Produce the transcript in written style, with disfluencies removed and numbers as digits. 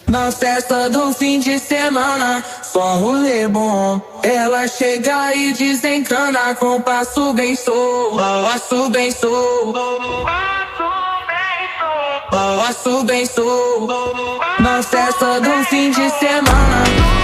Na festa do fim de semana, só um rolê bom. Ela chega e desencana com passo bem solto, passo bem solto, passo bem solto. Na festa do fim de semana.